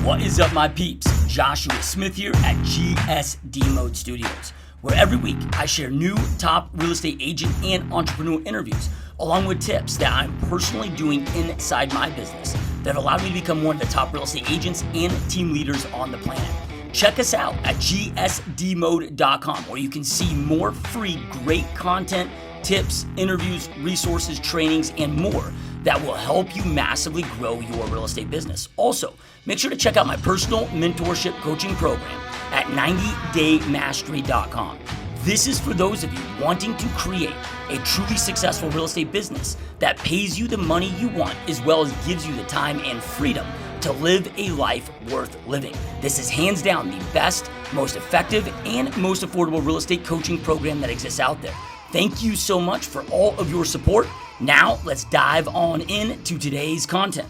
What is up, my peeps? Joshua Smith here at GSD Mode Studios, where every week I share new top real estate agent and entrepreneur interviews, along with tips that I'm personally doing inside my business that have allowed me to become one of the top real estate agents and team leaders on the planet. Check us out at gsdmode.com, where you can see more free, great content, tips, interviews, resources, trainings, and more that will help you massively grow your real estate business. Also, make sure to check out my personal mentorship coaching program at 90daymastery.com. This is for those of you wanting to create a truly successful real estate business that pays you the money you want, as well as gives you the time and freedom to live a life worth living. This is hands down the best, most effective, and most affordable real estate coaching program that exists out there. Thank you so much for all of your support. Now, let's dive on into today's content.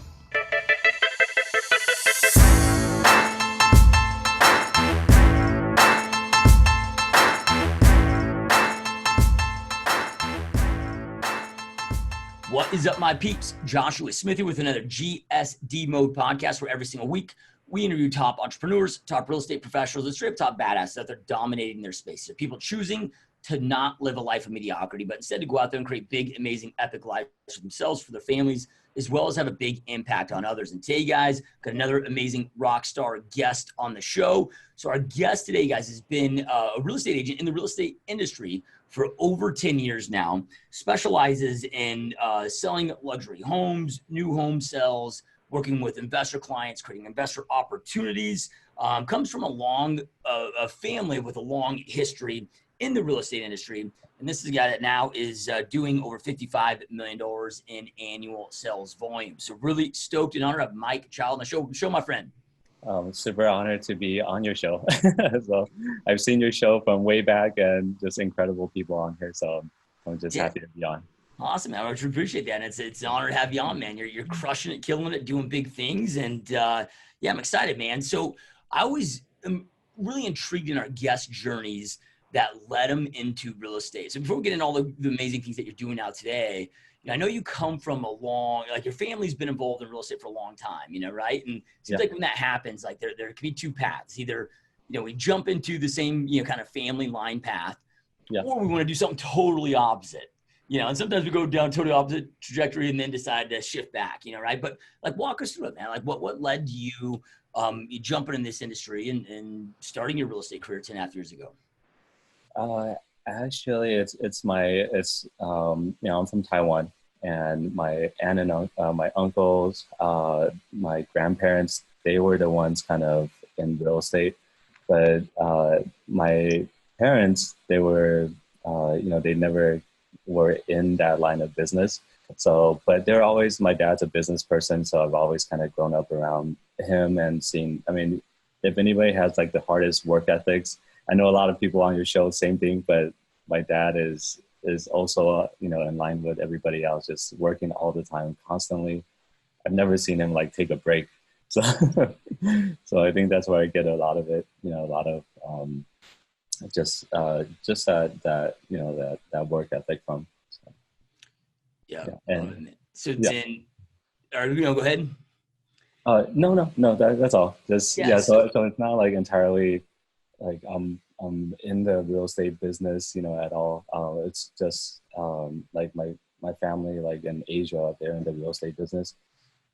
What is up, my peeps? Joshua Smith here with another GSD Mode podcast, where every single week we interview top entrepreneurs, top real estate professionals, and straight up top badasses that they're dominating their space. So people choosing to not live a life of mediocrity, but instead to go out there and create big, amazing, epic lives for themselves, for their families, as well as have a big impact on others. And today, guys, got another amazing rock star guest on the show. So our guest today, guys, has been a real estate agent in the real estate industry for over 10 years now, specializes in selling luxury homes, new home sales, working with investor clients, creating investor opportunities, comes from a family with a long history in the real estate industry. And this is a guy that now is doing over $55 million in annual sales volume. So really stoked and honored to have Mike Chou on the show, my friend. Super honored to be on your show. So I've seen your show from way back and just incredible people on here. So I'm just happy to be on. Awesome, man. I really appreciate that. And it's an honor to have you on, man. You're crushing it, killing it, doing big things. And yeah, I'm excited, man. So I always am really intrigued in our guest journeys that led them into real estate. So before we get into all the amazing things that you're doing now today, I know you come from your family's been involved in real estate for a long time, right? And it seems like when that happens, like there can be two paths. Either, we jump into the same, kind of family line path, or we want to do something totally opposite, and sometimes we go down totally opposite trajectory and then decide to shift back, right? But like, walk us through it, man. Like what led you, jumping in this industry and starting your real estate career 10.5 years ago? Actually, I'm from Taiwan, and my aunt and my uncles, my grandparents, they were the ones kind of in real estate. But my parents, they were, they never were in that line of business. So, but they're always, my dad's a business person, so I've always kind of grown up around him and seen, if anybody has like the hardest work ethics, I know a lot of people on your show, same thing, but my dad is also, in line with everybody else, just working all the time, constantly. I've never seen him like take a break. So, so I think that's where I get a lot of it, a lot of just that work ethic from. So, yeah. And so then, go ahead. No, that's all. Just, so it's not like entirely like I'm in the real estate business, at all. It's just like my family, like in Asia, they're in the real estate business,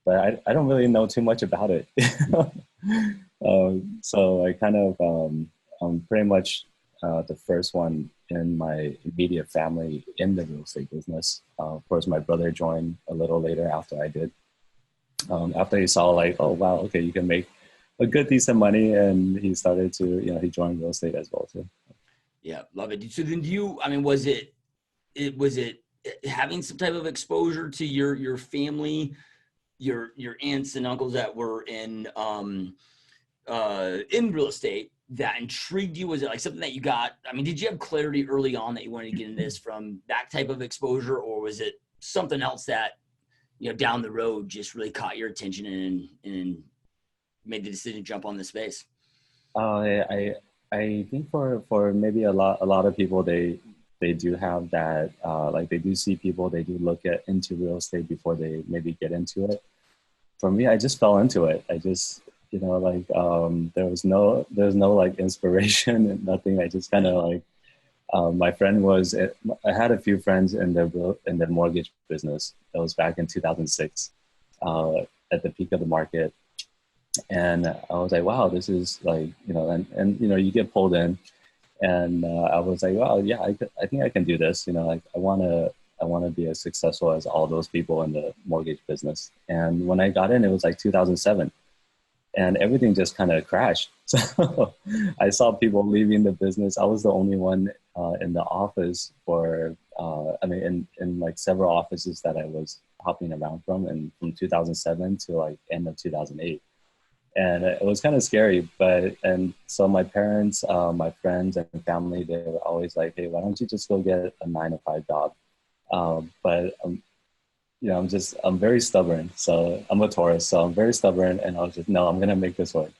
but I don't really know too much about it. So I kind of I'm pretty much the first one in my immediate family in the real estate business. Of course, my brother joined a little later after I did. After he saw like, oh wow, okay, you can make a good decent money, and he started to, he joined real estate as well too. Yeah, love it. So then was it having some type of exposure to your family, your aunts and uncles that were in real estate that intrigued you? Was it like something that you got? Did you have clarity early on that you wanted to get into this from that type of exposure, or was it something else that, down the road just really caught your attention and made the decision to jump on this space? I think for maybe a lot of people, they do have that, like they do see people, they do look into real estate before they maybe get into it. For me, I just fell into it. like there was no like inspiration and nothing. I just kind of like my friend was. I had a few friends in the mortgage business. That was back in 2006, at the peak of the market, and I was like, wow, this is like and you get pulled in, and I was like, wow, yeah, I think I can do this. Like I want to be as successful as all those people in the mortgage business. And when I got in, it was like 2007. And everything just kind of crashed. So I saw people leaving the business. I was the only one in the office in like several offices that I was hopping around from, and from 2007 to like end of 2008. And it was kind of scary, and so my parents, my friends and family, they were always like, hey, why don't you just go get a 9 to 5 job? But I'm very stubborn. So I'm a Taurus, so I'm very stubborn, and I was just, no, I'm going to make this work.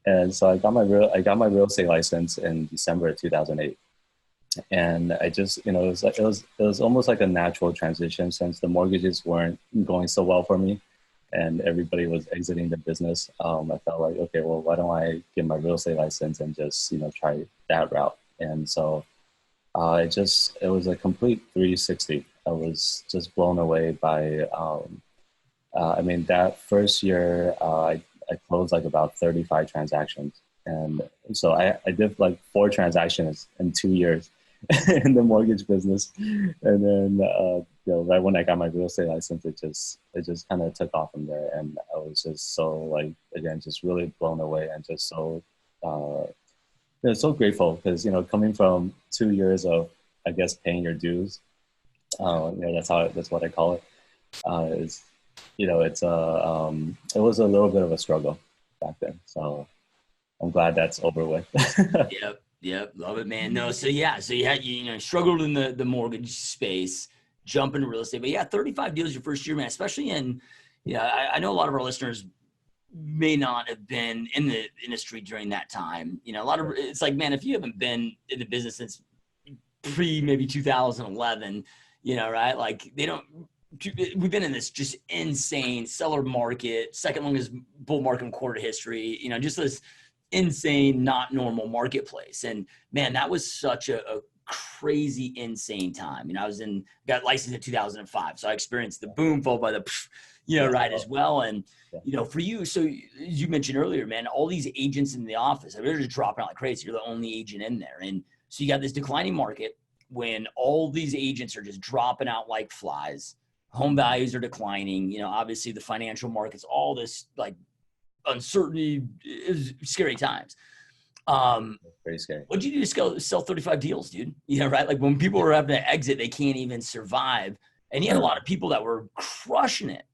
And so I got my real estate license in December of 2008. And I just, it was almost like a natural transition, since the mortgages weren't going so well for me and everybody was exiting the business. I felt like, okay, well, why don't I get my real estate license and just, try that route? And so it was a complete 360. I was just blown away by, that first year, I closed like about 35 transactions. And so I did like 4 transactions in 2 years in the mortgage business. And then, right when I got my real estate license, it just kind of took off from there. And I was just so like, again, just really blown away, and just so, so grateful, because, coming from 2 years of, I guess, paying your dues, that's what I call it. It was a little bit of a struggle back then. So I'm glad that's over with. Yep. Love it, man. No, so you had, struggled in the mortgage space, jump into real estate, but yeah, 35 deals your first year, man, especially in, I know a lot of our listeners may not have been in the industry during that time. It's like, man, if you haven't been in the business since maybe 2011, right? Like we've been in this just insane seller market, second longest bull market in quarter history, just this insane, not normal marketplace. And man, that was such a crazy, insane time. Got licensed in 2005. So I experienced the boom followed by the, right as well. And, for you, so you mentioned earlier, man, all these agents in the office, they're just dropping out like crazy. You're the only agent in there. And so you got this declining market when all these agents are just dropping out like flies. Home values are declining. Obviously the financial markets, all this like uncertainty, is scary times. Very scary. What'd you do to sell 35 deals, dude? Right? Like when people were having to exit, they can't even survive. And you had a lot of people that were crushing it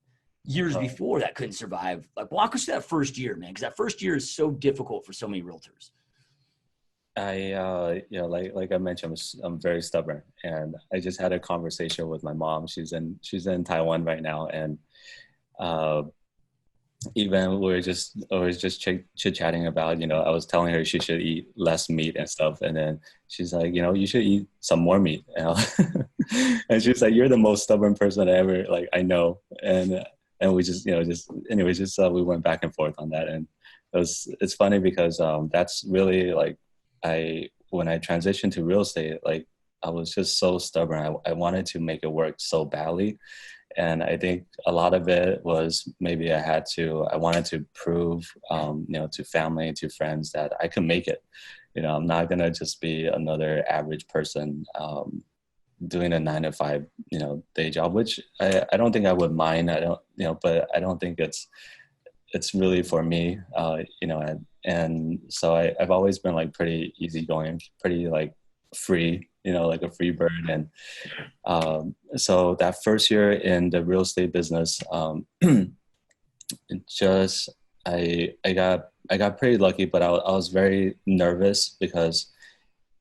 years before that couldn't survive. Like walk us through that first year, man, because that first year is so difficult for so many realtors. Like I mentioned, I'm very stubborn, and I just had a conversation with my mom. She's in Taiwan right now, and even we were just chit-chatting about, I was telling her she should eat less meat and stuff, and then she's like, you should eat some more meat, and she's like, you're the most stubborn person I know, and we just we went back and forth on that, and it's funny because that's really like. When I transitioned to real estate, like I was just so stubborn. I wanted to make it work so badly. And I think a lot of it was maybe I wanted to prove, to family, to friends that I could make it. I'm not going to just be another average person doing a 9 to 5, day job, which I don't think I would mind. But I don't think it's really for me, and so I've always been like pretty easygoing, pretty like free, like a free bird. And so that first year in the real estate business, I got pretty lucky, but I was very nervous because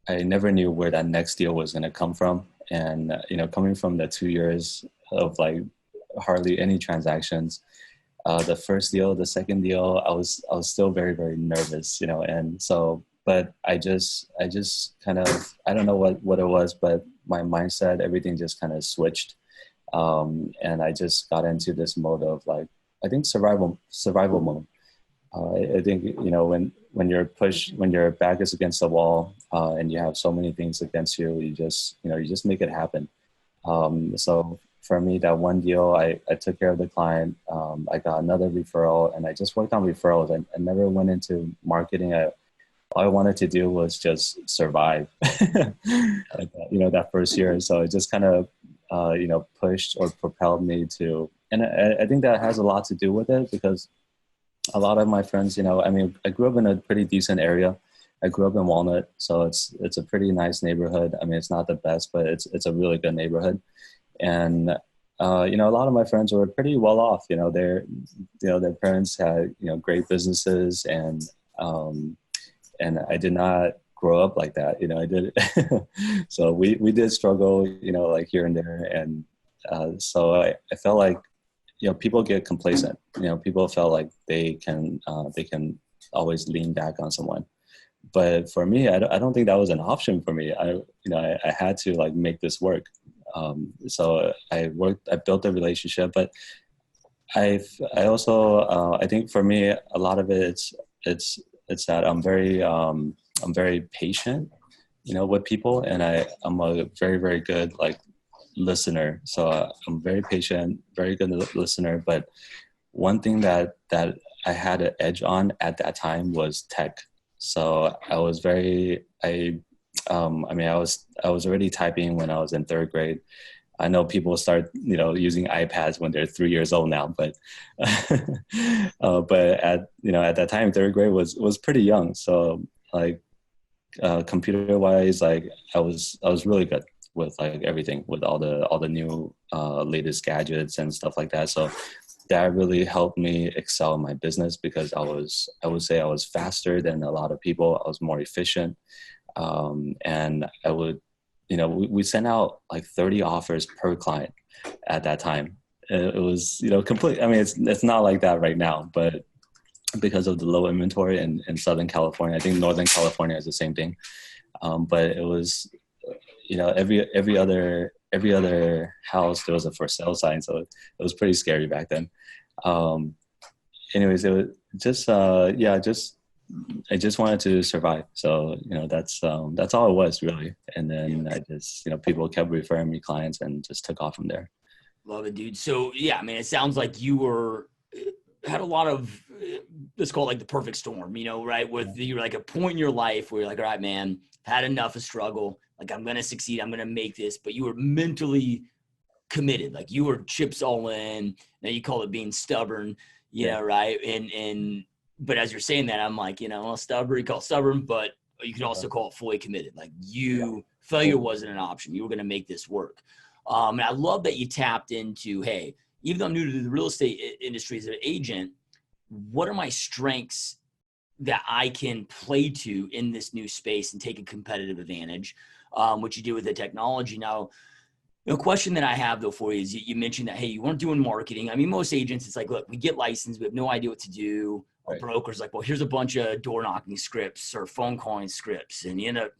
I never knew where that next deal was going to come from. And, coming from the 2 years of like hardly any transactions, the first deal, the second deal, I was still very, very nervous, and so, but I just kind of, I don't know what it was, but my mindset, everything just kind of switched. And I just got into this mode of like, I think survival mode. I think, when you're pushed, when your back is against the wall, and you have so many things against you, you just make it happen. So for me, that one deal, I took care of the client. I got another referral, and I just worked on referrals. I never went into marketing. All I wanted to do was just survive, that first year. So it just kind of, pushed or propelled me to, and I think that has a lot to do with it, because a lot of my friends, I grew up in a pretty decent area. I grew up in Walnut, so it's a pretty nice neighborhood. I mean, it's not the best, but it's a really good neighborhood. And a lot of my friends were pretty well off. Their parents had great businesses, and I did not grow up like that. I did. So we did struggle, like here and there, and so I felt like people get complacent. People felt like they can always lean back on someone. But for me, I don't think that was an option for me. I had to like make this work. So I built a relationship, but I also, I think for me, a lot of it, it's that I'm very patient, with people, and I'm a very, very good like listener. So I'm very patient, very good listener. But one thing that I had an edge on at that time was tech. So I was I was already typing when I was in third grade. I know people start, using iPads when they're 3 years old now, but but at that time, third grade was pretty young. So like computer wise, like I was really good with like everything, with all the new latest gadgets and stuff like that. So that really helped me excel in my business, because I would say I was faster than a lot of people. I was more efficient. And I would, we sent out like 30 offers per client at that time. It was, complete. I mean, it's not like that right now, but because of the low inventory in Southern California, I think Northern California is the same thing. But it was, every other house, there was a for sale sign. So it was pretty scary back then. Anyways, it was just, I just wanted to survive. So, that's all it was really. And then I just, people kept referring me clients and just took off from there. Love it, dude. So yeah, I mean, it sounds like you had a lot of, let's call it like the perfect storm, right? With you're like a point in your life where you're like, all right, man, I've had enough of struggle. Like I'm going to succeed. I'm going to make this, but you were mentally committed. Like you were chips all in. Now you call it being stubborn, right? But as you're saying that, I'm like, stubborn, you call it stubborn, but you could also call it fully committed. Like failure wasn't an option. You were going to make this work. And I love that you tapped into, hey, even though I'm new to the real estate industry as an agent, what are my strengths that I can play to in this new space and take a competitive advantage, which you do with the technology. Now, the question that I have though for you is you mentioned that, hey, you weren't doing marketing. I mean, most agents, it's like, look, we get licensed. We have no idea what to do. Our broker's like, well, here's a bunch of door knocking scripts or phone calling scripts. And you end up,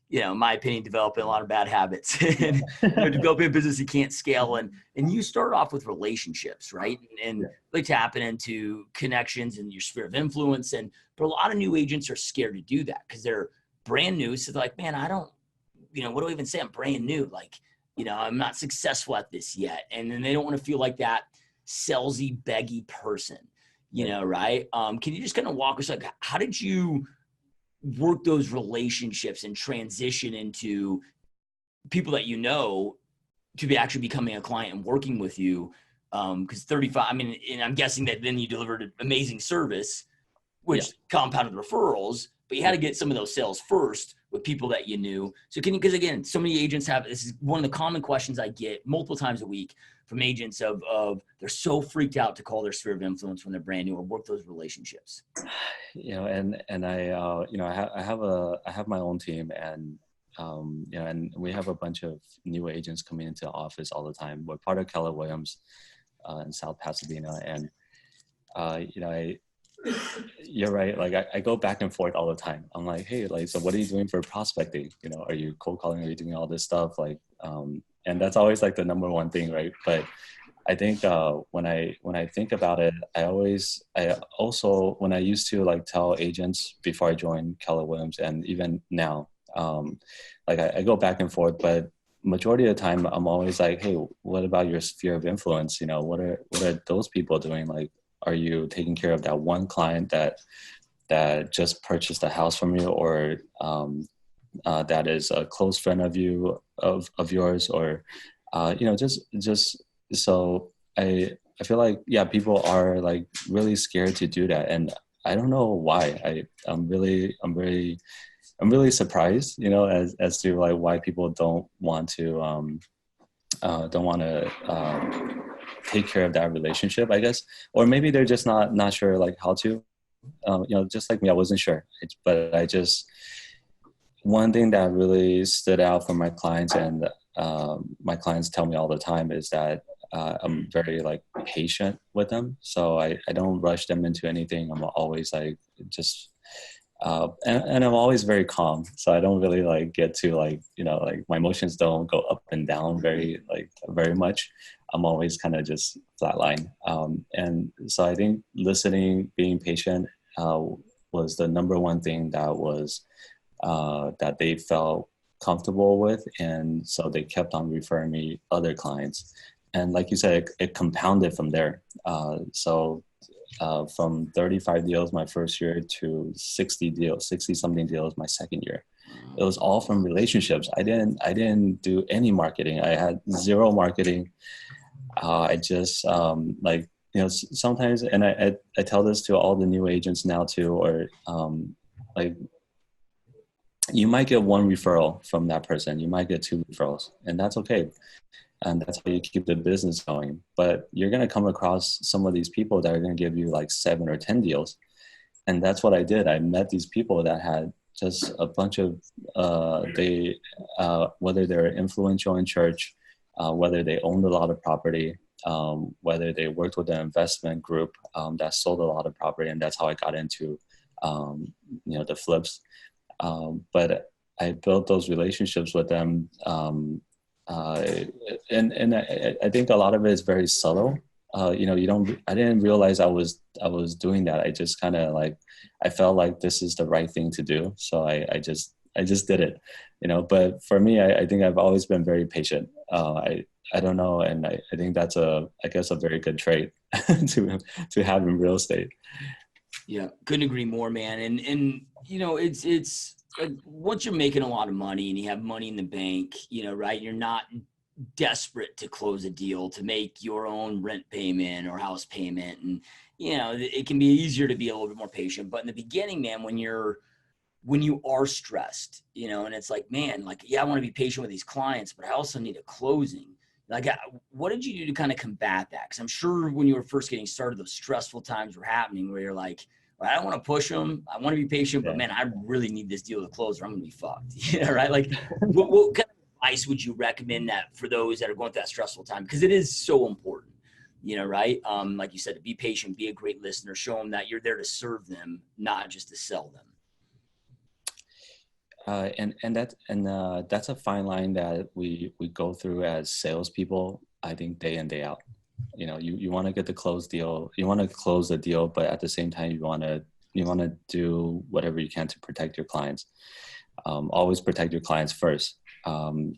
in my opinion, developing a lot of bad habits and developing a business you can't scale. And you start off with relationships, right? And really tapping into connections and your sphere of influence. But a lot of new agents are scared to do that because they're brand new. So they're like, man, I don't, what do I even say? I'm brand new. Like, I'm not successful at this yet. And then they don't want to feel like that salesy, beggy person, right? Can you just kind of walk us, like, how did you work those relationships and transition into people that to be actually becoming a client and working with you? Because 35, I mean, and I'm guessing that then you delivered an amazing service, which compounded referrals, but you had to get some of those sales first with people that you knew. So because again, so many agents this is one of the common questions I get multiple times a week from agents of they're so freaked out to call their sphere of influence when they're brand new or work those relationships. And I have my own team, and and we have a bunch of new agents coming into the office all the time. We're part of Keller Williams in South Pasadena, and you're right. Like I go back and forth all the time. I'm like, hey, like, so what are you doing for prospecting? Are you cold calling? Are you doing all this stuff? Like, and that's always like the number one thing, right? But I think when I think about it, I also when I used to like tell agents before I joined Keller Williams, and even now, like I go back and forth, but majority of the time I'm always like, hey, what about your sphere of influence? You know, what are those people doing? Like, are you taking care of that one client that just purchased a house from you, or that is a close friend of yours, or you know, just so I feel like, yeah, people are like really scared to do that, and I don't know why. I'm really surprised, you know, as to like why people don't want to take care of that relationship, I guess, or maybe they're just not sure like how to. You know, just like me, I wasn't sure, but I just, one thing that really stood out for my clients, and my clients tell me all the time, is that I'm very like patient with them. So I don't rush them into anything. I'm always like just, and I'm always very calm. So I don't really like get to like, you know, like my emotions don't go up and down very much. I'm always kind of just flatline. And so I think listening, being patient was the number one thing that they felt comfortable with. And so they kept on referring me other clients. And like you said, it compounded from there. From 35 deals my first year to 60 something deals my second year. It was all from relationships. I didn't do any marketing. I had zero marketing. I just like, you know, sometimes, and I tell this to all the new agents now too, or like, you might get one referral from that person. You might get two referrals, and that's okay. And that's how you keep the business going. But you're going to come across some of these people that are going to give you like 7 or 10 deals. And that's what I did. I met these people that had just a bunch of, whether they're influential in church, whether they owned a lot of property, whether they worked with an investment group that sold a lot of property. And that's how I got into, you know, the flips. But I built those relationships with them. And I think a lot of it is very subtle. You know, I didn't realize I was doing that. I just kind of like, I felt like this is the right thing to do. So I just did it, you know. But for me, I think I've always been very patient. I don't know. And I think that's I guess a very good trait to have in real estate. Yeah. Couldn't agree more, man. And, you know, it's like once you're making a lot of money and you have money in the bank, you know, right, you're not desperate to close a deal to make your own rent payment or house payment. And, you know, it can be easier to be a little bit more patient. But in the beginning, man, when you are stressed, you know, and it's like, man, like, yeah, I want to be patient with these clients, but I also need a closing. Like, what did you do to kind of combat that? Because I'm sure when you were first getting started, those stressful times were happening where you're like, I don't want to push them. I want to be patient, but man, I really need this deal to close or I'm going to be fucked. Yeah, right? Like, what kind of advice would you recommend that for those that are going through that stressful time? Because it is so important, you know, right? Like you said, to be patient, be a great listener, show them that you're there to serve them, not just to sell them. And that's a fine line that we go through as salespeople. I think day in, day out. You know, you want to get the close deal. You want to close the deal, but at the same time, you want to do whatever you can to protect your clients. Always protect your clients first. And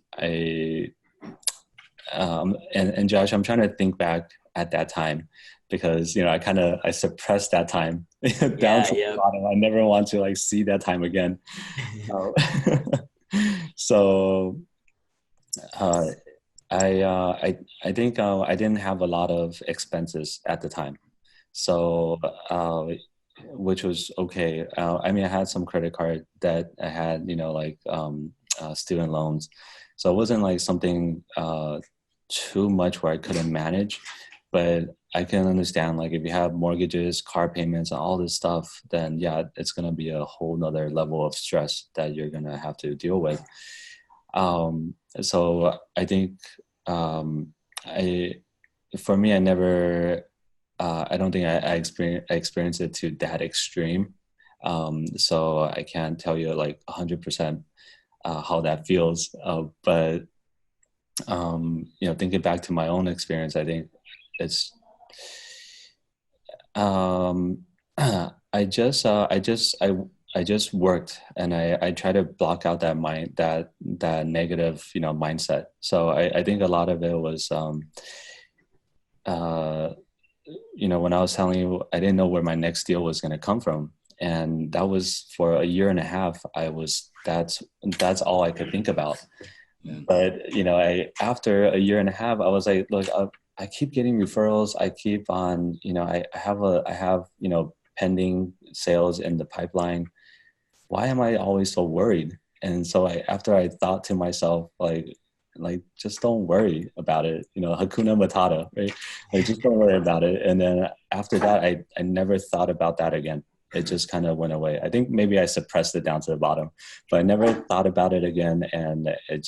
Josh, I'm trying to think back at that time because, you know, I suppressed that time down to the bottom. I never want to like see that time again. So, I think I didn't have a lot of expenses at the time, so which was okay. I mean, I had some credit card debt. I had, you know, like student loans, so it wasn't like something too much where I couldn't manage. But I can understand, like, if you have mortgages, car payments, and all this stuff, then yeah, it's gonna be a whole nother level of stress that you're gonna have to deal with. So I think for me, I never, I don't think I experienced it to that extreme. So I can't tell you like 100% how that feels. But you know, thinking back to my own experience, I think it's I just I just worked, and I try to block out that negative, mindset. So I think a lot of it was uh, when I was telling you, I didn't know where my next deal was going to come from. And that was for a year and a half. That's all I could think about. But, after a year and a half, I was like, look, I keep getting referrals. I keep on, I have, pending sales in the pipeline. Why am I always so worried? And so after I thought to myself, like just don't worry about it, Hakuna Matata, right? Like just don't worry about it. And then after that, I never thought about that again. It just kind of went away. I think maybe I suppressed it down to the bottom, but I never thought about it again. And I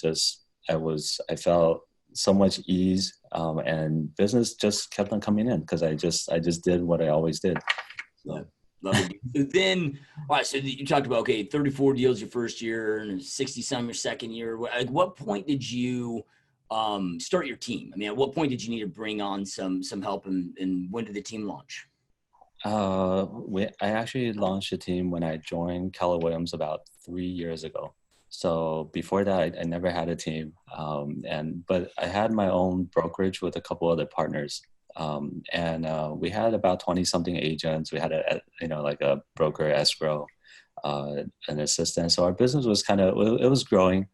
felt so much ease, and business just kept on coming in because I just did what I always did. So. Love it. So then, all right, so you talked about, 34 deals your first year and 60 some your second year. At what point did you start your team? I mean, at what point did you need to bring on some help, and when did the team launch? I actually launched a team when I joined Keller Williams about 3 years ago. So before that, I never had a team. But I had my own brokerage with a couple other partners. We had about 20 something agents. We had like a broker, escrow, an assistant. So our business was it was growing,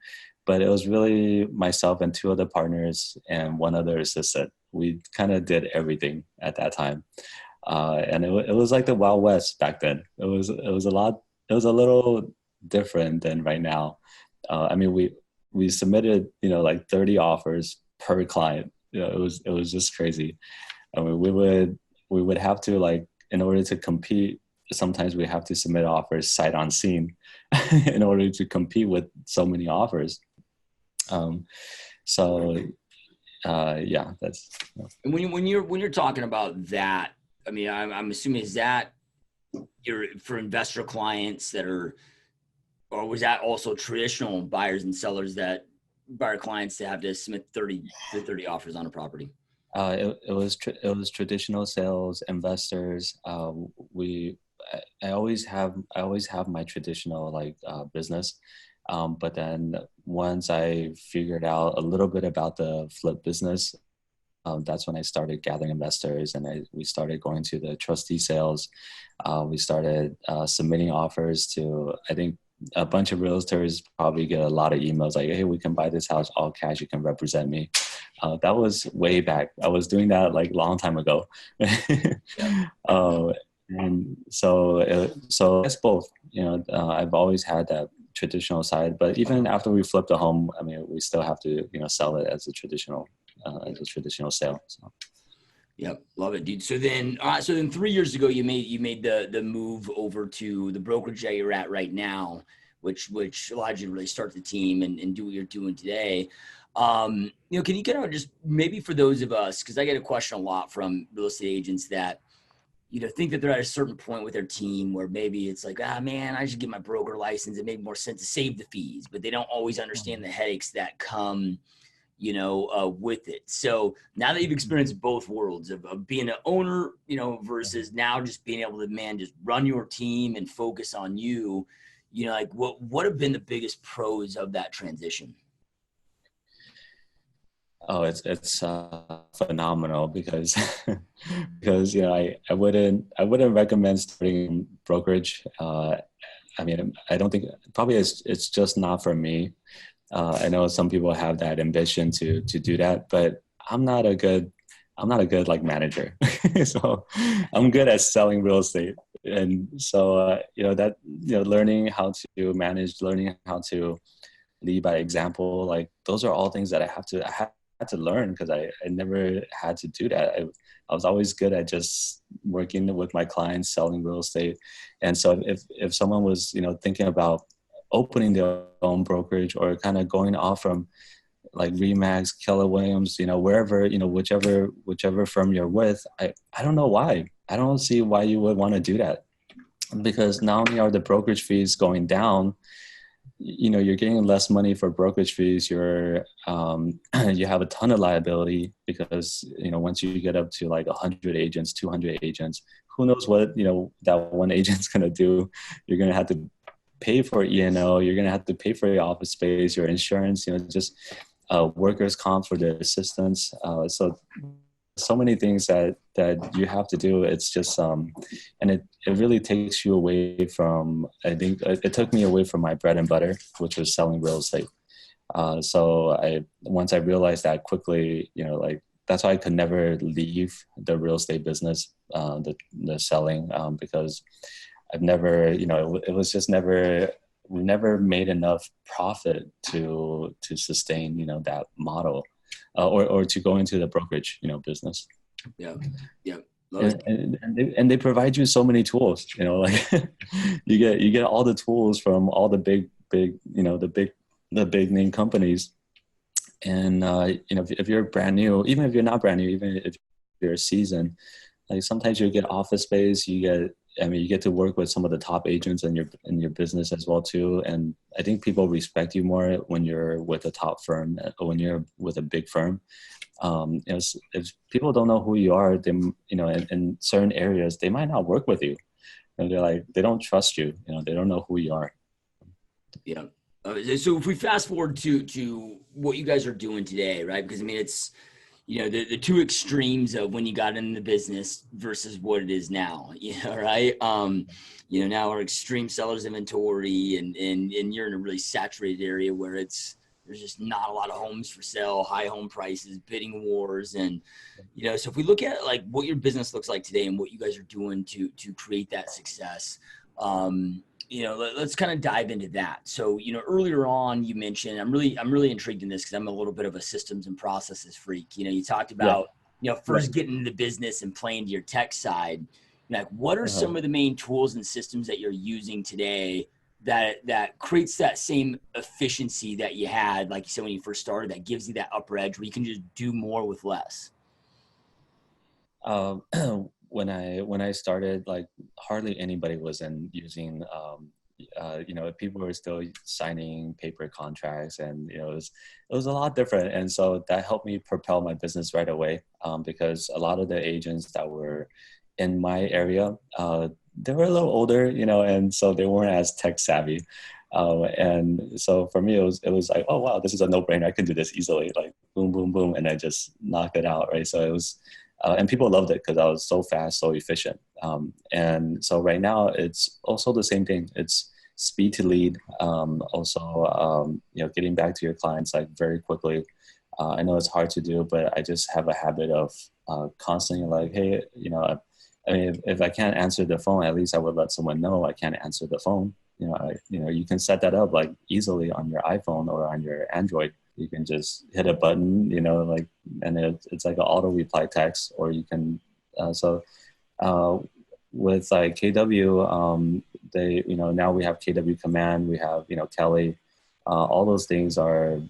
but it was really myself and two other partners and one other assistant. We kind of did everything at that time. And it was like the Wild West back then. It was a little different than right now. I mean, we submitted, like 30 offers per client. It was just crazy. I mean, we would have to, like, in order to compete, sometimes we have to submit offers sight unseen in order to compete with so many offers. Yeah, that's. And when you're talking about that, I mean, I'm assuming, is that for investor clients that are, or was that also traditional buyers and sellers, that buyer clients that have to submit 30 offers on a property? It was traditional sales, investors. I always have my traditional business, but then once I figured out a little bit about the flip business, that's when I started gathering investors, and we started going to the trustee sales. We started submitting offers to, I think, a bunch of realtors probably get a lot of emails like, hey, we can buy this house all cash, you can represent me. That was way back. I was doing that like a long time ago. And so it's both. I've always had that traditional side, but even after we flipped a home, I mean, we still have to sell it as a traditional sale. So. Yep, love it, dude. So then 3 years ago, you made the move over to the brokerage that you're at right now, which allowed you to really start the team and do what you're doing today. Can you kind of just, maybe for those of us, because I get a question a lot from real estate agents that think that they're at a certain point with their team where maybe it's like, man, I should get my broker license. It made more sense to save the fees, but they don't always understand the headaches that come with it. So now that you've experienced both worlds of being an owner, versus now just being able to, just run your team and focus on you, like what have been the biggest pros of that transition? Oh, it's phenomenal because I wouldn't recommend starting brokerage. I mean, I don't think, probably it's just not for me. I know some people have that ambition to do that, but I'm not a good like manager. So I'm good at selling real estate. And so, learning how to manage, learning how to lead by example, like those are all things that I had to learn because I never had to do that. I was always good at just working with my clients, selling real estate. And so if someone was, thinking about opening their own brokerage or kind of going off from like Remax, Keller Williams, wherever, whichever firm you're with, I don't know why. I don't see why you would want to do that, because not only are the brokerage fees going down, you're getting less money for brokerage fees. You're, you have a ton of liability because, once you get up to like 100 agents, 200 agents, who knows what, that one agent's going to do. You're going to have to pay for E&O. You're going to have to pay for your office space, your insurance, just workers' comp for the assistants. So many things that you have to do. It's just, and it really takes you away from, I think it took me away from my bread and butter, which was selling real estate. So once I realized that quickly, that's why I could never leave the real estate business, the selling, because I've never, it was just we never made enough profit to sustain, that model. Or to go into the brokerage, business. Yeah. And they provide you so many tools, like you get all the tools from all the big, the big name companies. And, if you're brand new, even if you're not brand new, even if you're seasoned, like sometimes you get office space, you get to work with some of the top agents in your business as well too. And I think people respect you more when you're with a top firm, or when you're with a big firm. If people don't know who you are, they, in certain areas, they might not work with you. And they don't trust you. They don't know who you are. Yeah. So if we fast forward to what you guys are doing today, right? Because it's, the two extremes of when you got in the business versus what it is now, right? Now our extreme seller's inventory and you're in a really saturated area where there's just not a lot of homes for sale, high home prices, bidding wars. And, so if we look at like what your business looks like today and what you guys are doing to create that success, let's kind of dive into that. So, earlier on you mentioned, I'm really intrigued in this because I'm a little bit of a systems and processes freak. You talked about, first getting into the business and playing to your tech side. Like, what are some of the main tools and systems that you're using today that creates that same efficiency that you had, like you said, when you first started, that gives you that upper edge where you can just do more with less? When I started, like hardly anybody was using, people were still signing paper contracts, and it was a lot different. And so that helped me propel my business right away, because a lot of the agents that were in my area, they were a little older, and so they weren't as tech savvy. And so for me, it was like, oh wow, this is a no-brainer. I can do this easily, like boom, boom, boom, and I just knocked it out, right? So it was. And people loved it because I was so fast, so efficient. And so right now it's also the same thing. It's speed to lead. Getting back to your clients like very quickly. I know it's hard to do, but I just have a habit of constantly like, hey, if I can't answer the phone, at least I would let someone know I can't answer the phone. You can set that up like easily on your iPhone or on your Android. You can just hit a button, and it's like an auto reply text, or you can, with like KW, now we have KW Command, we have, Kelly, all those things are,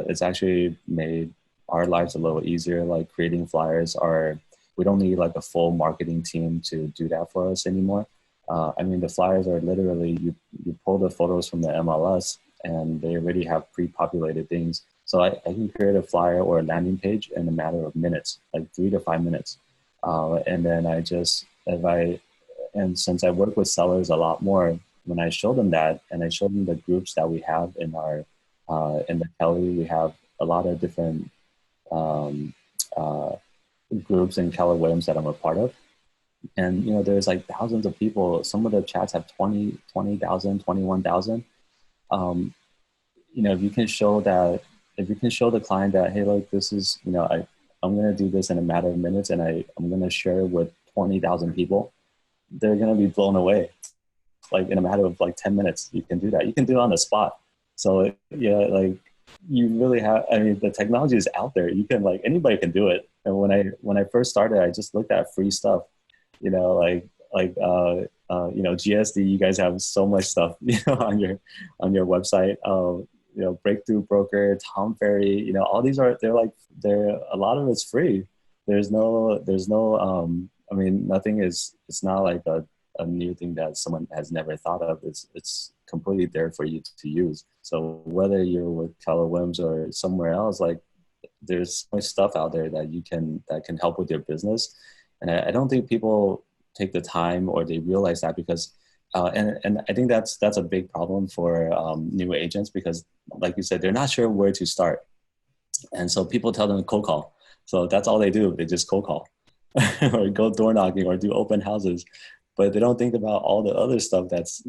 it's actually made our lives a little easier. Like creating flyers we don't need like a full marketing team to do that for us anymore. The flyers are literally, you pull the photos from the MLS, and they already have pre-populated things. So I can create a flyer or a landing page in a matter of minutes, like 3 to 5 minutes. And then since I work with sellers a lot more, when I show them that, and I show them the groups that we have in in the Kelly, we have a lot of different groups in Keller Williams that I'm a part of. And, there's like thousands of people. Some of the chats have 20,000, 21,000. If you can show the client that, hey, look, this is, I'm going to do this in a matter of minutes, and I'm going to share it with 20,000 people, they're going to be blown away. Like in a matter of like 10 minutes, you can do that. You can do it on the spot. So like you really have, the technology is out there. You can anybody can do it. And when I first started, I just looked at free stuff, GSD, you guys have so much stuff, on your website. Breakthrough Broker, Tom Ferry, all these a lot of it's free. There's no, nothing is, it's not like a a new thing that someone has never thought of. It's completely there for you to use. So whether you're with Keller Williams or somewhere else, like there's so much stuff out there that can help with your business. And I don't think people take the time or they realize that because, and I think that's a big problem for new agents because, like you said, they're not sure where to start. And so people tell them to cold call. So that's all they do. They just cold call or go door knocking or do open houses. But they don't think about all the other stuff that's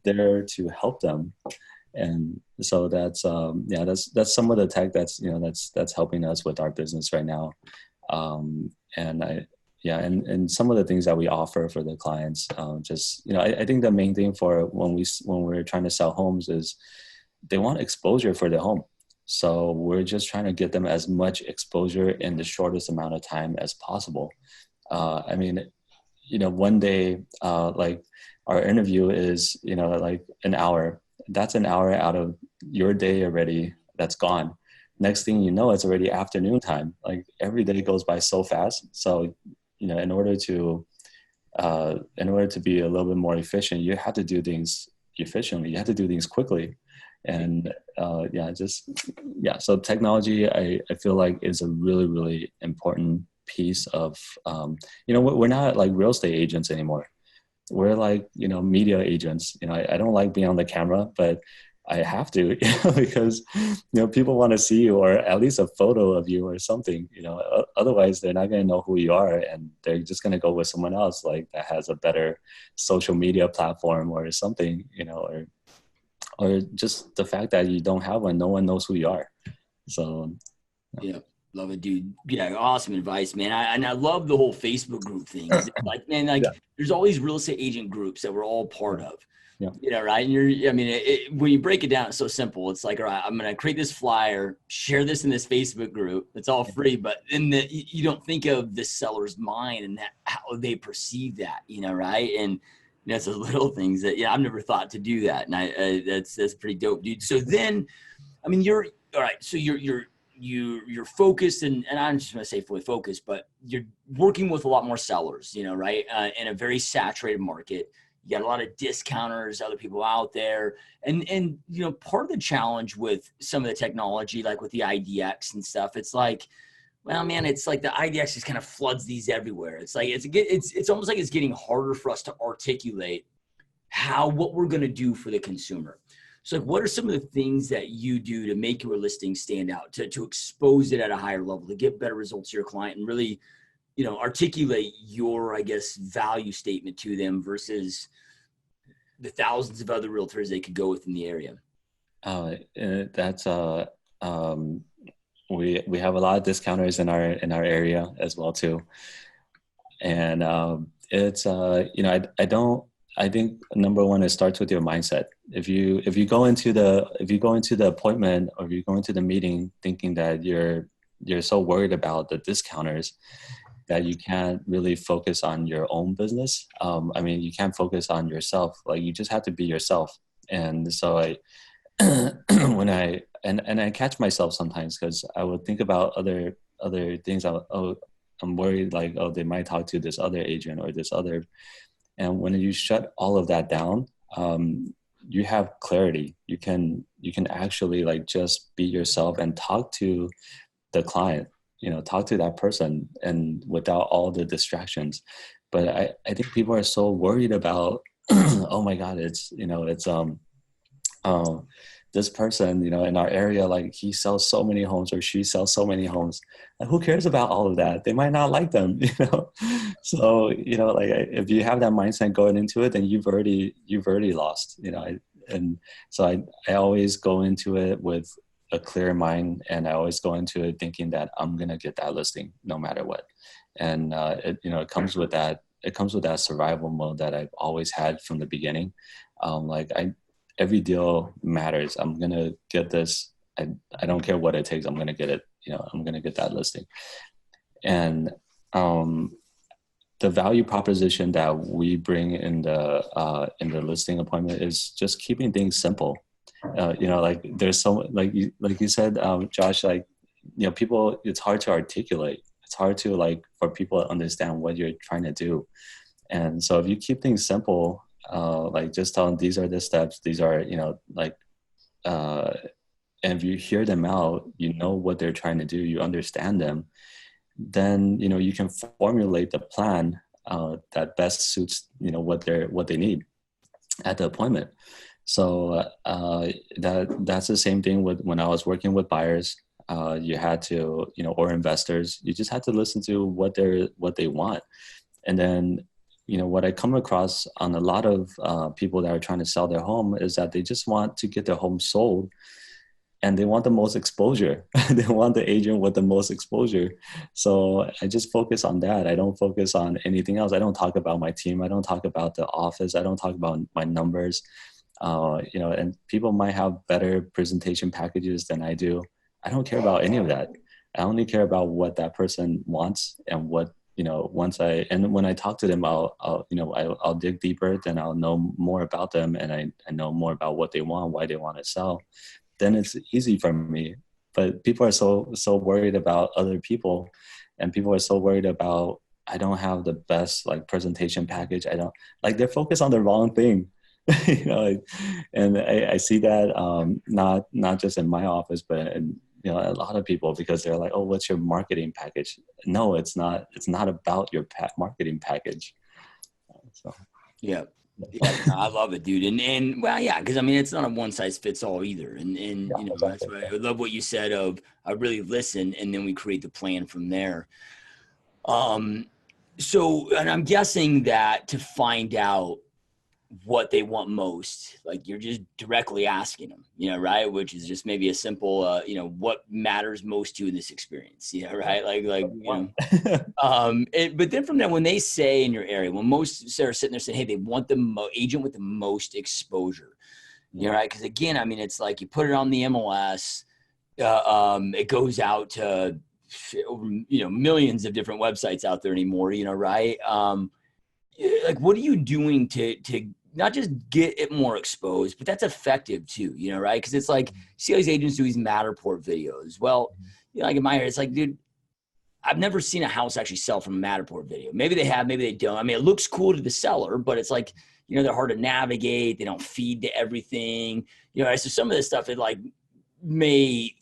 there to help them. And so that's some of the tech that's helping us with our business right now. And some of the things that we offer for the clients, I think the main thing for when we're trying to sell homes is they want exposure for their home. So we're just trying to get them as much exposure in the shortest amount of time as possible. One day, like our interview is, like an hour. That's an hour out of your day already. That's gone. Next thing you know, it's already afternoon time. Like every day goes by so fast. So, in order to be a little bit more efficient, you have to do things efficiently. You have to do things quickly. And so technology, I feel like is a really, really important piece of, we're not like real estate agents anymore. We're like, media agents. I don't like being on the camera, but I have to, because, people want to see you or at least a photo of you or something, otherwise they're not going to know who you are. And they're just going to go with someone else like that has a better social media platform or something, or just the fact that you don't have one, no one knows who you are. So. Yeah. Love it, dude. Yeah, awesome advice, man. I love the whole Facebook group thing. Like, man, there's all these real estate agent groups that we're all part of. Yeah. Right. And when you break it down, it's so simple. It's like, all right, I'm going to create this flyer, share this in this Facebook group. It's all free, but you don't think of the seller's mind and how they perceive that, right? And that's the little things that, I've never thought to do that. And that's pretty dope, dude. So then, you're all right. So you're focused and I'm just going to say fully focused, but you're working with a lot more sellers, right? In a very saturated market. You got a lot of discounters, other people out there. And part of the challenge with some of the technology, like with the IDX and stuff, it's like, well, man, it's like the IDX just kind of floods these everywhere. It's like, it's almost like it's getting harder for us to articulate what we're going to do for the consumer. So like, what are some of the things that you do to make your listing stand out, to expose it at a higher level, to get better results to your client and really, articulate your, I guess, value statement to them versus the thousands of other realtors they could go with in the area? That's we have a lot of discounters in our area as well too, and I think number one, it starts with your mindset. If you go into the appointment or if you go into the meeting thinking that you're so worried about the discounters that you can't really focus on your own business. You can't focus on yourself. Like you just have to be yourself. And so I catch myself sometimes because I would think about other things. I'm worried like, they might talk to this other agent or this other. And when you shut all of that down, you have clarity. You can actually like just be yourself and talk to the client, talk to that person and without all the distractions. But I think people are so worried about, oh my God, this person, in our area, like he sells so many homes or she sells so many homes. Like, who cares about all of that? They might not like them, So, like if you have that mindset going into it, then you've already lost, and so I always go into it with a clear mind, and I always go into it thinking that I'm going to get that listing no matter what. And, it comes with that survival mode that I've always had from the beginning. Every deal matters. I'm going to get this. I don't care what it takes. I'm going to get it. I'm going to get that listing. And the value proposition that we bring in the listing appointment is just keeping things simple. Like there's so, like you said, Josh, like, people, it's hard to articulate. It's hard to for people to understand what you're trying to do. And so if you keep things simple, like just tell them these are the steps, these are, and if you hear them out, you know what they're trying to do, you understand them, then, you can formulate the plan that best suits, what they need at the appointment. So that's the same thing with when I was working with buyers. You had to, or investors, you just had to listen to what they want. And then, what I come across on a lot of people that are trying to sell their home is that they just want to get their home sold, and they want the most exposure. They want the agent with the most exposure. So I just focus on that. I don't focus on anything else. I don't talk about my team. I don't talk about the office. I don't talk about my numbers. And people might have better presentation packages than I do. I don't care about any of that. I only care about what that person wants, and what, when I talk to them, I'll dig deeper, then I'll know more about them, and I know more about what they want, why they want to sell. Then it's easy for me. But people are so worried about other people, and people are so worried about, I don't have the best presentation package. They're focused on the wrong thing. And I see that not just in my office, but in a lot of people, because they're like, oh, what's your marketing package? No, it's not about your marketing package. So yeah. Yeah, I love it, dude. And well, yeah, because it's not a one size fits all either. And exactly. That's why I love what you said of, I really listen, and then we create the plan from there. So, and I'm guessing that to find out what they want most, you're just directly asking them, right? Which is just maybe a simple, what matters most to you in this experience, right? But then from there, when they say in your area, when most are sitting there saying, hey, they want the agent with the most exposure, right? Because again, it's like you put it on the MLS, it goes out to, millions of different websites out there anymore, right? What are you doing to not just get it more exposed, but that's effective too, right? Because it's like, see all these agents do these Matterport videos. Well, in my area, it's like, dude, I've never seen a house actually sell from a Matterport video. Maybe they have, maybe they don't. It looks cool to the seller, but it's like, they're hard to navigate. They don't feed to everything. So some of this stuff, it may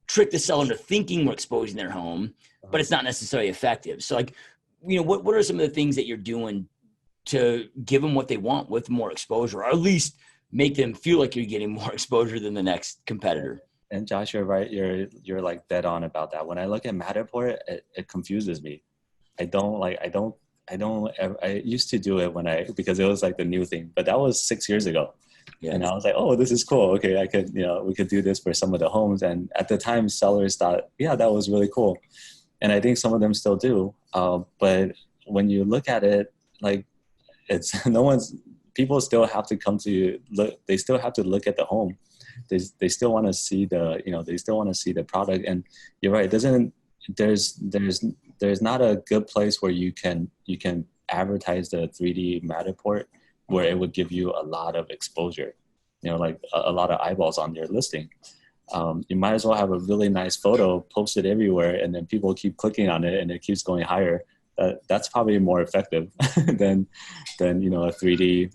trick the seller into thinking we're exposing their home, but it's not necessarily effective. So what are some of the things that you're doing to give them what they want with more exposure, or at least make them feel like you're getting more exposure than the next competitor? And Josh, you're right. You're dead on about that. When I look at Matterport, it confuses me. I used to do it because it was the new thing, but that was 6 years ago. Yeah. And I was like, oh, this is cool. Okay, I could, we could do this for some of the homes. And at the time, sellers thought, yeah, that was really cool. And I think some of them still do. But when you look at it, it's people still have to come to look. They still have to look at the home. They still want to see they still want to see the product. And you're right. There's not a good place where you can advertise the 3D Matterport where it would give you a lot of exposure, a lot of eyeballs on your listing. You might as well have a really nice photo posted everywhere, and then people keep clicking on it and it keeps going higher. That's probably more effective than a 3D.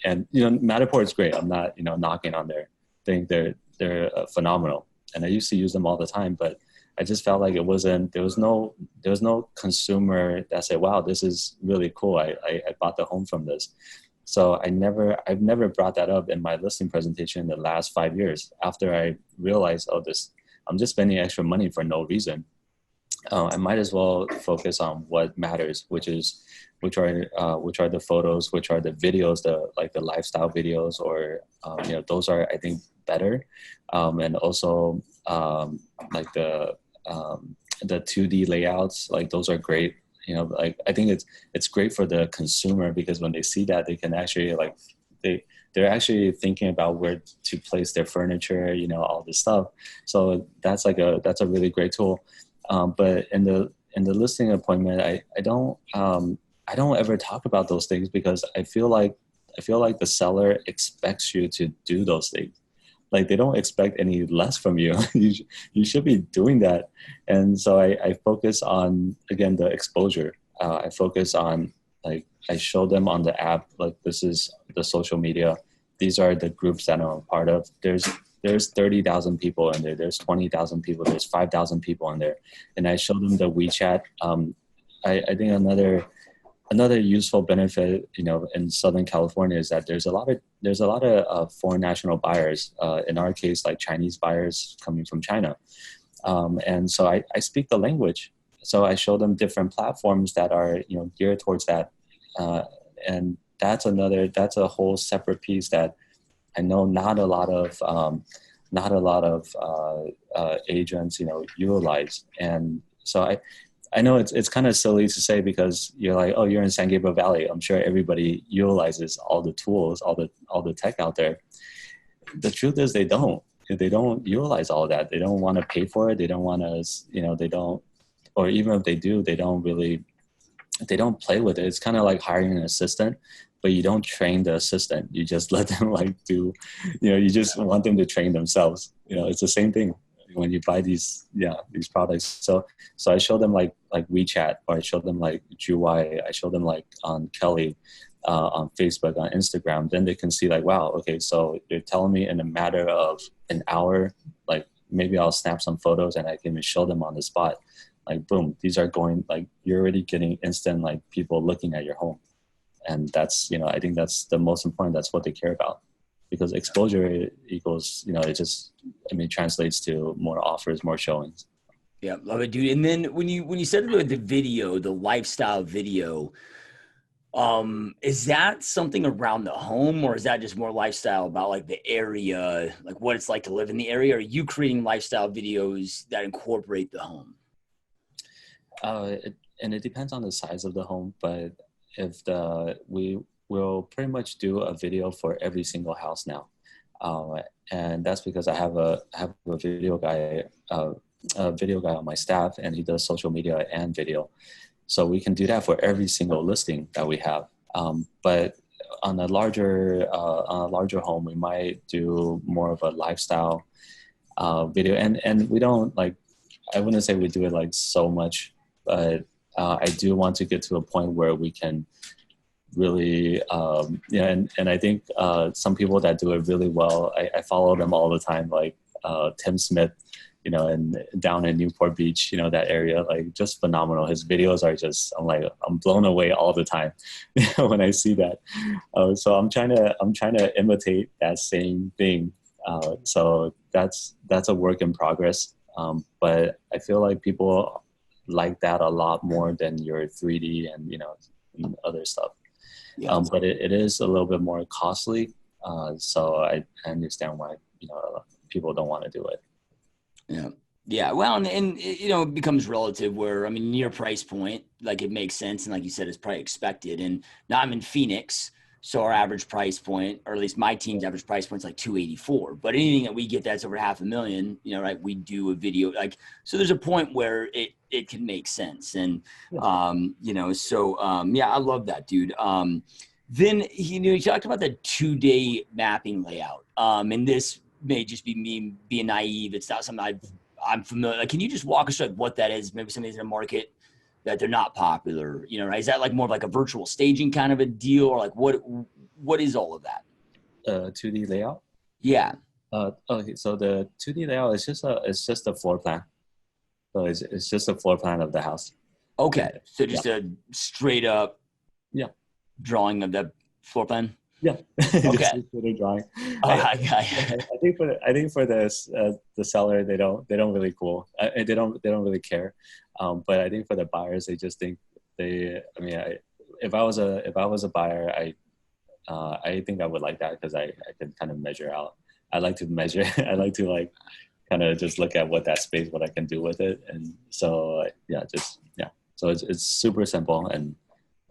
And Matterport is great. I'm not knocking on their thing. They're phenomenal, and I used to use them all the time. But I just felt like there was no consumer that said, "Wow, this is really cool. I bought the home from this." So I've never brought that up in my listing presentation in the last 5 years. After I realized, I'm just spending extra money for no reason. I might as well focus on what matters, which are the photos, which are the videos, the lifestyle videos, or those are, I think, better, and also the 2D layouts, those are great. I think it's great for the consumer, because when they see that, they can actually they're actually thinking about where to place their furniture, all this stuff. So that's a really great tool. But in the listing appointment, I don't ever talk about those things, because I feel like the seller expects you to do those things. They don't expect any less from you. You should be doing that. And so I focus on, again, the exposure. I focus on like I show them on the app, like this is the social media. These are the groups that I'm a part of. There's 30,000 people in there. There's 20,000 people. There's 5,000 people in there. And I show them the WeChat. I think another useful benefit, in Southern California is that there's a lot of foreign national buyers. In our case, like Chinese buyers coming from China. And so I speak the language. So I show them different platforms that are, geared towards that. And that's a whole separate piece that I know not a lot of agents, utilize. And so I know it's kind of silly to say because you're like, oh, you're in San Gabriel Valley. I'm sure everybody utilizes all the tools, all the tech out there. The truth is they don't utilize all that. They don't want to pay for it. They don't want to, they don't, or even if they do, they don't play with it. It's kind of like hiring an assistant, but you don't train the assistant. You just let them do, you just want them to train themselves. It's the same thing when you buy these products. So I show them like WeChat, or I show them like GUI. I show them like on Kelly, on Facebook, on Instagram. Then they can see like, wow, okay, so you're telling me in a matter of an hour, like maybe I'll snap some photos and I can even show them on the spot. Like, boom, these are going, like, you're already getting instant, like, people looking at your home. And that's, I think that's the most important. That's what they care about. Because exposure equals, it translates to more offers, more showings. Yeah, love it, dude. And then when you said about the video, the lifestyle video, is that something around the home, or is that just more lifestyle about like the area, like what it's like to live in the area? Or are you creating lifestyle videos that incorporate the home? And it depends on the size of the home, but we will pretty much do a video for every single house now. And that's because I have a video guy on my staff, and he does social media and video. So we can do that for every single listing that we have. But on a larger home, we might do more of a lifestyle video. And we don't I wouldn't say we do it like so much, but I do want to get to a point where we can really, and I think some people that do it really well, I follow them all the time, like Tim Smith, and down in Newport Beach, that area, like just phenomenal. His videos are just, I'm blown away all the time when I see that. So I'm trying to imitate that same thing. So that's a work in progress. But I feel like people like that a lot more than your 3D and, and other stuff. Yeah. But it is a little bit more costly. So I understand why, people don't want to do it. Yeah. Yeah. Well, and it becomes relative where, near price point, like it makes sense. And like you said, it's probably expected. And now I'm in Phoenix. So our average price point, or at least my team's average price point is like $284. But anything that we get that's over $500,000, right, we do a video. So there's a point where it can make sense. And, I love that, dude. Then, you talked about the 2-day mapping layout. And this may just be me being naive. It's not something I'm familiar. Like, can you just walk us through what that is? Maybe somebody's in a market that they're not popular, right? Is that like more of like a virtual staging kind of a deal, or like what is all of that? 2D layout? Yeah. Okay. So the 2D layout is just a floor plan. So it's just a floor plan of the house. Okay. So just a straight up drawing of the floor plan? Yeah. Okay. Drawing. I think for the seller, they don't really cool. They don't really care. But I think for the buyers, they just think if I was a buyer, I think I would like that because I can kind of measure out. I like to measure. I like to kind of just look at what I can do with it. And so, So it's super simple, and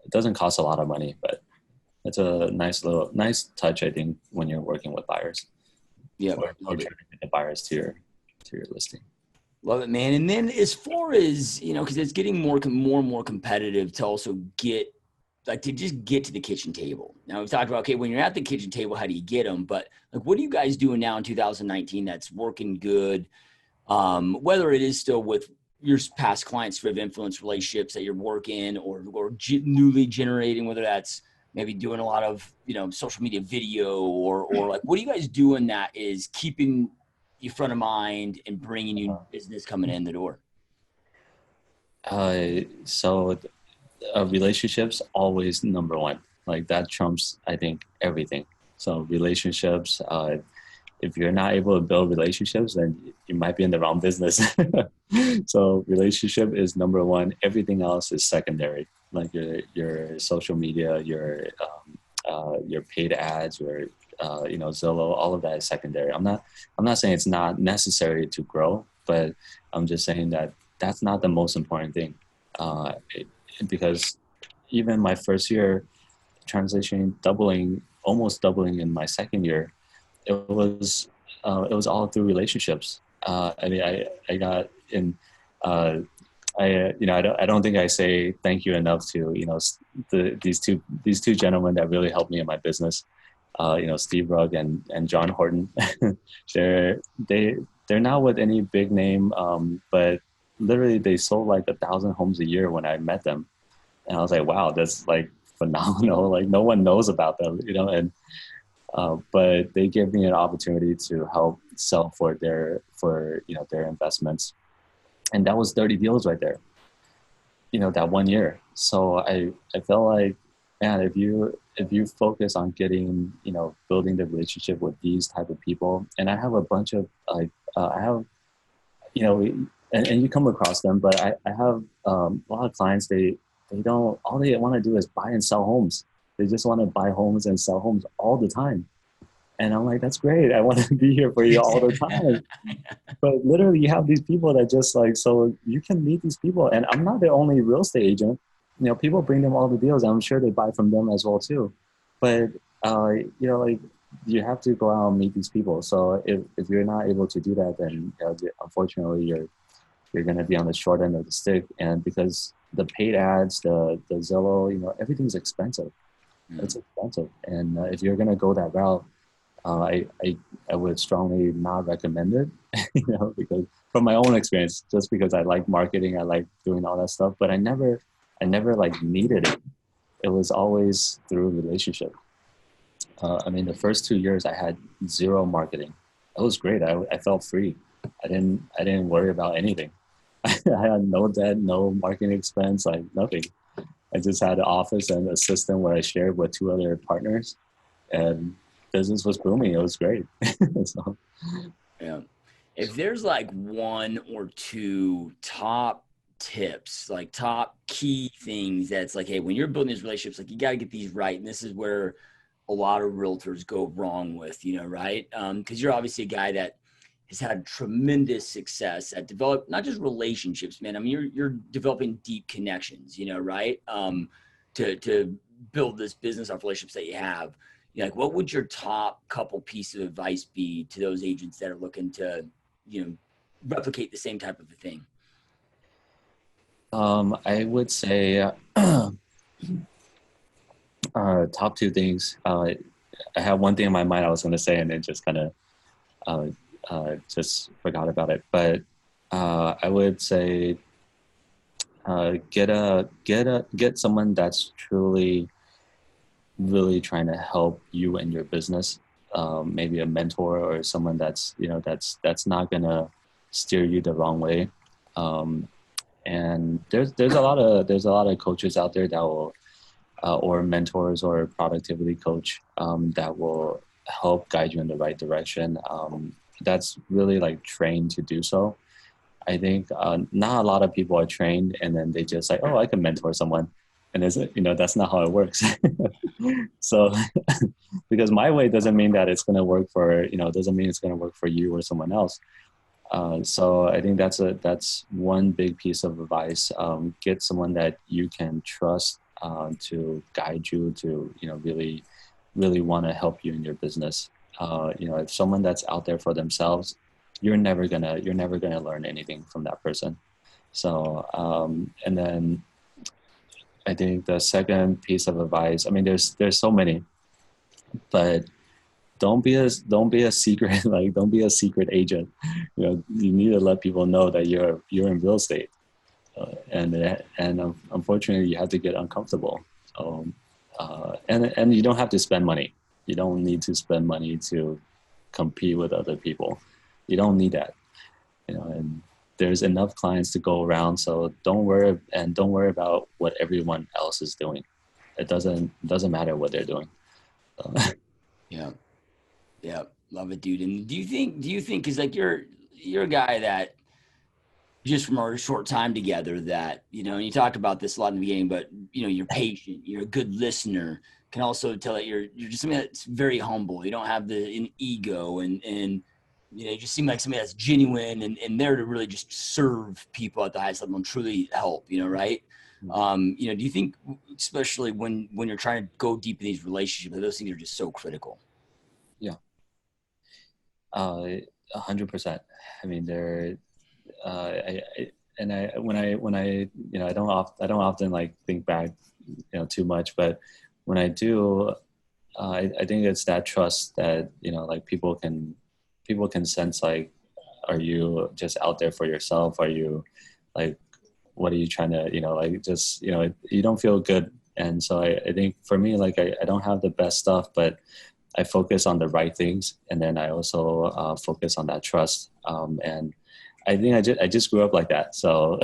it doesn't cost a lot of money, but it's a nice touch, I think, when you're working with buyers. Yeah. Or trying to get the buyers to your listing. Love it, man. And then as far as, because it's getting more and more competitive to also to just get to the kitchen table. Now we've talked about, okay, when you're at the kitchen table, how do you get them? But what are you guys doing now in 2019 that's working good? Whether it is still with your past clients who have influence relationships that you're working or newly generating, whether that's maybe doing a lot of, social media video or like, what are you guys doing that is keeping you front of mind and bringing you business coming in the door? So relationships always number one. Like that trumps, I think, everything. So relationships, if you're not able to build relationships, then you might be in the wrong business. So relationship is number one. Everything else is secondary. Like your social media, your paid ads, your Zillow, all of that is secondary. I'm not saying it's not necessary to grow, but I'm just saying that that's not the most important thing. Because even my first year, transitioning, almost doubling in my second year, it was all through relationships. I got in. I don't think I say thank you enough to these two gentlemen that really helped me in my business. Steve Rugg and John Horton. they're not with any big name, but literally they sold like 1,000 homes a year when I met them, and I was like, wow, that's like phenomenal. Like no one knows about them, and but they gave me an opportunity to help sell for their investments, and that was 30 deals right there, that 1 year. So I felt like, man, if you focus on getting, building the relationship with these type of people, and I have a bunch of like I have, and you come across them, but I have a lot of clients. They don't, all they want to do is buy and sell homes. They just want to buy homes and sell homes all the time. And I'm like, that's great. I want to be here for you all the time. But literally you have these people that just like, so you can meet these people. And I'm not the only real estate agent. People bring them all the deals. I'm sure they buy from them as well too. But, like you have to go out and meet these people. So if you're not able to do that, then unfortunately you're going to be on the short end of the stick. And because the paid ads, the Zillow, everything's expensive. It's expensive. And if you're going to go that route, I would strongly not recommend it, because from my own experience, just because I like marketing, I like doing all that stuff, but I never like needed it. It was always through relationship. The first 2 years I had zero marketing. It was great. I felt free. I didn't worry about anything. I had no debt, no marketing expense, like nothing. I just had an office and a system where I shared with 2 other partners, and business was booming. It was great. So, yeah. If there's like 1 or 2 top tips, like top key things that's like, hey, when you're building these relationships, like you got to get these right. And this is where a lot of realtors go wrong with, right? Because you're obviously a guy that has had tremendous success at develop, not just relationships, man. You're developing deep connections, right? To build this business off relationships that you have. Like, what would your top couple pieces of advice be to those agents that are looking to, replicate the same type of a thing? I would say top 2 things. I have one thing in my mind I was going to say, and then just kind of just forgot about it. But I would say get someone that's truly really trying to help you in your business. Maybe a mentor or someone that's that's not gonna steer you the wrong way. And there's a lot of coaches out there that will or mentors or productivity coach that will help guide you in the right direction. That's really like trained to do so. I think not a lot of people are trained and then they just like, oh, I can mentor someone. And that's not how it works. So because my way doesn't mean that it's going to work for, doesn't mean it's going to work for you or someone else. So I think that's one big piece of advice. Get someone that you can trust to guide you to, really, really want to help you in your business. If someone that's out there for themselves, you're never gonna learn anything from that person. So, and then I think the second piece of advice, there's so many, but don't be a secret, like, don't be a secret agent. You know, you need to let people know that you're in real estate. And unfortunately, you have to get uncomfortable. And you don't have to spend money. You don't need to spend money to compete with other people. You don't need that. You know, and there's enough clients to go around. So don't worry about what everyone else is doing. It doesn't matter what they're doing. Yeah, love it, dude. And do you think, cause like you're a guy that, just from our short time together, that, you know, and you talked about this a lot in the beginning, but, you know, you're patient, you're a good listener, can also tell that you're just somebody that's very humble. You don't have an ego, and, you know, you just seem like somebody that's genuine and there to really just serve people at the highest level and truly help, you know, right? You know, do you think, especially when you're trying to go deep in these relationships, those things are just so critical? Yeah. 100%. I mean, when I you know, I don't often like think back, you know, too much, but when I do, I think it's that trust that, you know, like people can sense, like, are you just out there for yourself? Are you like, what are you trying to, you know, like, just, you know, you don't feel good. And so I think for me, like, I don't have the best stuff, but I focus on the right things. And then I also focus on that trust. And I think I just grew up like that. So,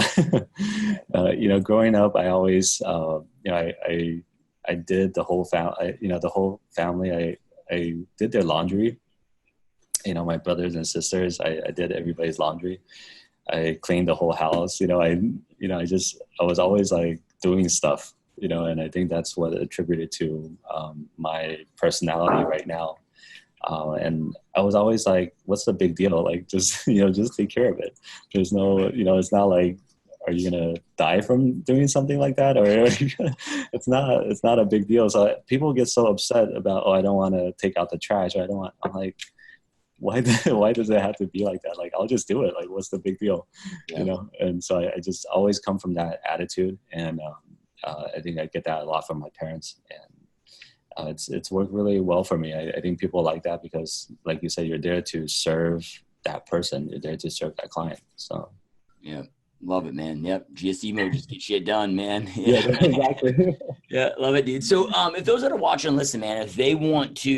you know, growing up, I always, you know, I did the whole family, I did their laundry. You know, my brothers and sisters, I did everybody's laundry. I cleaned the whole house. You know, I was always like doing stuff, you know, and I think that's what attributed to my personality right now. And I was always like, what's the big deal? Like, just, you know, just take care of it. There's no, you know, it's not like, are you going to die from doing something like that? Or it's not a big deal. So people get so upset about, oh, I don't want to take out the trash. Or I'm like, why does it have to be like that? Like, I'll just do it. Like, what's the big deal? Yeah. You know? And so I just always come from that attitude. And I think I get that a lot from my parents. And it's worked really well for me. I think people like that because, like you said, you're there to serve that person. You're there to serve that client. So, yeah, love it, man. Yep, GSD Mode, just get shit done, man. Yeah, exactly. Yeah, love it, dude. So, if those that are watching and listen, man, if they want to,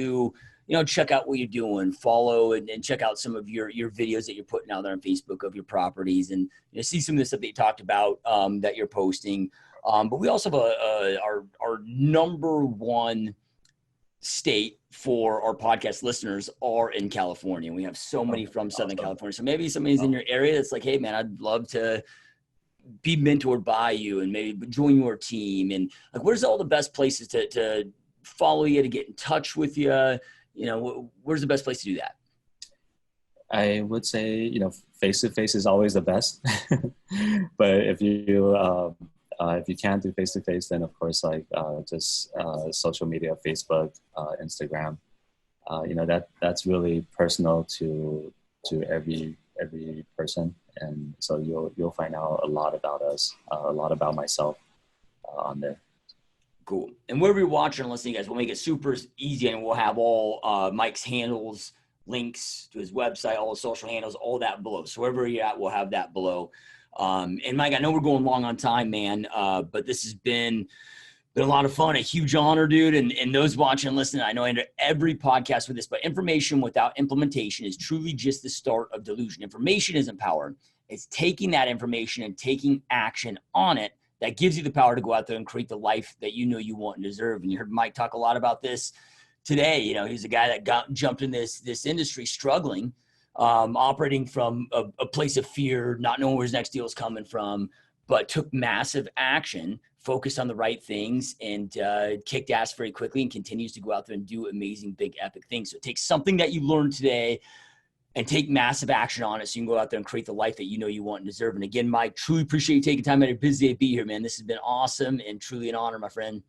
you know, check out what you're doing, follow and check out some of your videos that you're putting out there on Facebook of your properties, and, you know, see some of the stuff that you talked about that you're posting. But we also have our number one state for our podcast listeners are in California. We have so many from Southern California. So maybe somebody's in your area that's like, hey man, I'd love to be mentored by you and maybe join your team. And like, where's all the best places to follow you, to get in touch with you? You know, where's the best place to do that? I would say, you know, face-to-face is always the best. But if you can't do face-to-face, then of course, like just social media, Facebook, Instagram, you know, that's really personal to every person. And so you'll find out a lot about us, a lot about myself on there. Cool. And wherever you're watching and listening, guys, we'll make it super easy, and we'll have all Mike's handles, links to his website, all his social handles, all that below. So wherever you're at, we'll have that below. And Mike, I know we're going long on time, man, but this has been a lot of fun, a huge honor, dude. And those watching and listening, I know I end every podcast with this, but information without implementation is truly just the start of delusion. Information isn't power. It's taking that information and taking action on it that gives you the power to go out there and create the life that you know you want and deserve. And you heard Mike talk a lot about this today. You know, he's a guy that jumped in this industry struggling, operating from a place of fear, not knowing where his next deal is coming from, but took massive action, focused on the right things, and kicked ass very quickly, and continues to go out there and do amazing, big, epic things. So take something that you learned today and take massive action on it, so you can go out there and create the life that you know you want and deserve. And again, Mike, truly appreciate you taking time out of your busy day to be here, man. This has been awesome and truly an honor, my friend.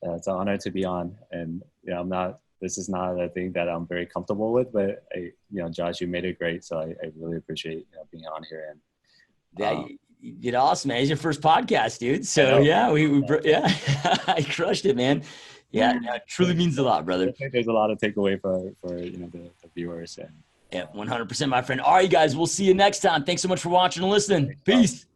It's an honor to be on. And, you know, this is not a thing that I'm very comfortable with, but you know, Josh, you made it great. So I really appreciate, you know, being on here. And yeah, you did awesome, man. It's your first podcast, dude. So yeah, I crushed it, man. Yeah, no, it truly means a lot, brother. I think there's a lot of takeaway for the viewers. And yeah, 100%, my friend. All right, guys, we'll see you next time. Thanks so much for watching and listening. Peace.